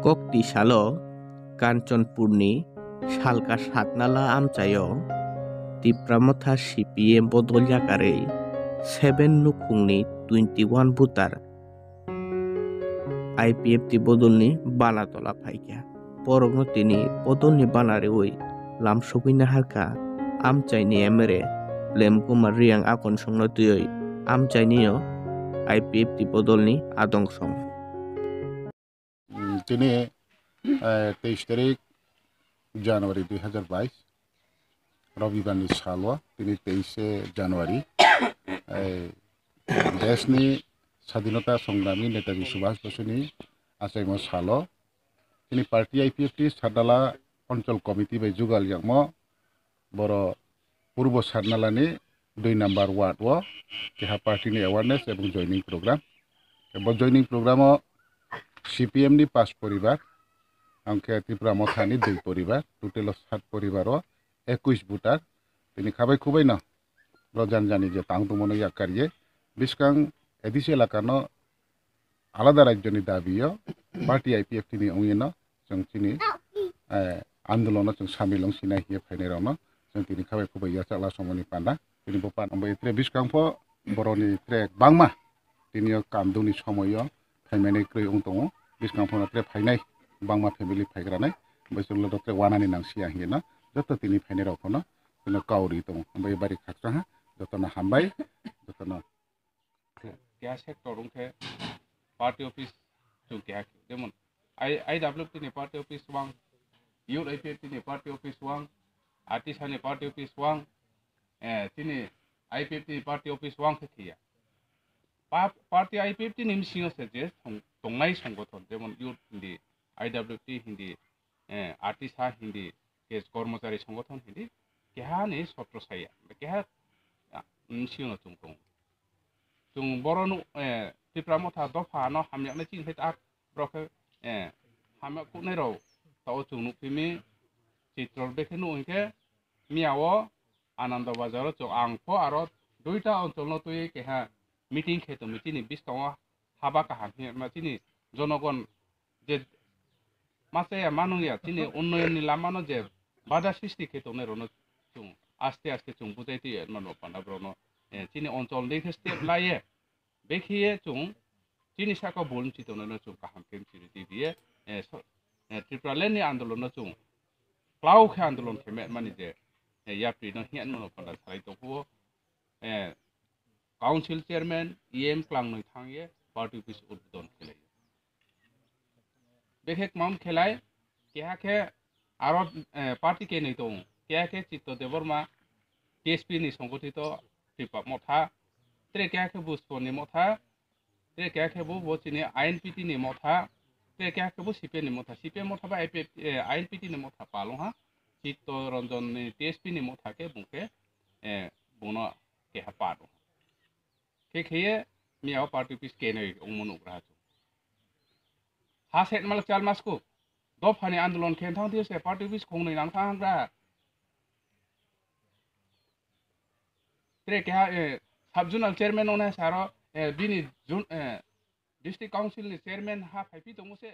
kokti salo Kanchanpurni Salka Satnala ADC Tipra Motha Cpim bodol Yakarwi 7 nukungni 21 voter Ipft bodolni bana tola phaikya porogno tini bodolni banare oi lamsogina harka amchaini MLA Prem Kumar Reang akon songno tuyoi amchainio Ipft bodolni adongsong তিনি 23 তারিখ জানুয়ারি 2022 রবিবারনি সালো তিনি 23 জানুয়ারি দেশনি স্বাধীনতা সংগ্রামী নেতাজি সুভাষ বসুনি আচাইমো সালো তিনি party IPFT সাতনালা অঞ্চল committee বে जुगाल यामो বড় পূর্ব সাতনালানি 2 নাম্বার ওয়ার্ড ও কেহা পার্টিনি অ্যাওয়ারনেস এবং জয়নিং প্রোগ্রাম এবং জয়নিং প্রোগ্রামও Cpim ni 5 পরিবার angke Tipra mothani 2 পরিবার টোটাল 7 পরিবারও 21 ভোটার তিনি খাবাই খুবাই না রজান জানি যে তাংতুমনো ইয়াকারিয়ে বিস্কাং এডিসি এলাকানো আলাদা রাজ্যনি দাবিও পার্টি আইপিএফ নি অংয়েনো जों তিনি আন্দোলন जों সামিলং সিনাই হিয়ে ফাইনেরানো जों তিনি খাবাই খুবাই ইয়া চালা সমনি পানা তিনি বপান ওই ত্রে বিস্কাংফো বরনি ত্রে বাংমা তিনিও কামদুনি সময়ও फाइमानै क्रय उंतों बिसकां फनात्रे फाइनाय बांमा फेमिलि फाइग्रानाय बैसोलो डक्टर वानानि नांसिया हिना जत तिनि फाइनाय रावखनो जोंनो काउरि दं ओमफ्राय बारि खाक्राहा जतनो हामबाय जतनो क्या सेक्टर उनके पार्टी ऑफिस जो क्या जेमन आईडब्ल्यूटी नि पार्टी ऑफिस वांग यूथ आईपीएफटी नि पार्टी ऑफिस वांग आर्टिसा नि पार्टी ऑफिस वांग तिनि आईपीएफटी पार्टी ऑफिस वांग खिया पार्टी आईपीएफटी निम सिंह से जे तंगनाय संगठन जेमन यूथ हिंदी आईडब्ल्यूटी हिंदी आर्टिसा हिंदी के कर्मचारी संगठन हिंदी केहा नि सत्र साया केहा सिंह तुंगतों जों बरनु तिप्रा मथा दफा न हामयाने चिन हेत आ ब्रखे हामा कुनै राव ताव जों नुफिमी चित्र बेखेनु उनके मियाओ आनंद बाजार जो आंखो आरो दुईटा अंचल न तुई केहा मीटिंग खेतो मिटिनि बिस्तावा हाबा काहानि मातिनि जनगण जे मासे मानुया तिनि उन्नयननि लामानो जे बाधा सृष्टि खेतो ने रनो जों आस्ते आस्ते जों बुजाइति मानो पानाब्रनो तिनि अंचल देखि स्टेप लाये बेखिए जों तिनि साका बोलचितो ने जों काहाम केन्सिरि दिए त्रिपुरालेन्डनि आन्दोलन जों क्लाउखे आन्दोलन खेमे मानि जे याप्रि न हियान मनो पाना साइतोखौ काउंसिल चेयरमैन EM क्लांगनै थांगे पार्टी ऑफिस उद्बोधन खेलाय बेखेक माम खेलाय केहाके आरो पार्टी के नै दं केहाके चित्त देवरमा TSP नि संगठित टिपा मथा त्रे केहाके बुस्पनि मथा त्रे केहाके बोचिनि INPT नि मथा त्रे केहाके बु CPM नि मथा CPM मथा बा INPT नि मथा पालोहा चित्त रंजन नि TSP नि मथा के बुके बोनो केहा पादो केखे मियाव पार्टी ऑफिस के नै उमन उग्रा हासेट माल चाल मासको दफानि आन्दोलन खेनथां दिसे पार्टी ऑफिस खोंनै नांथा हांग्रा त्रे केहा सब जुनाल चेयरमैन ओने सारो बिनि जुन डिस्ट्रिक्ट काउंसिल नि चेयरमैन हा फाइपि दंसे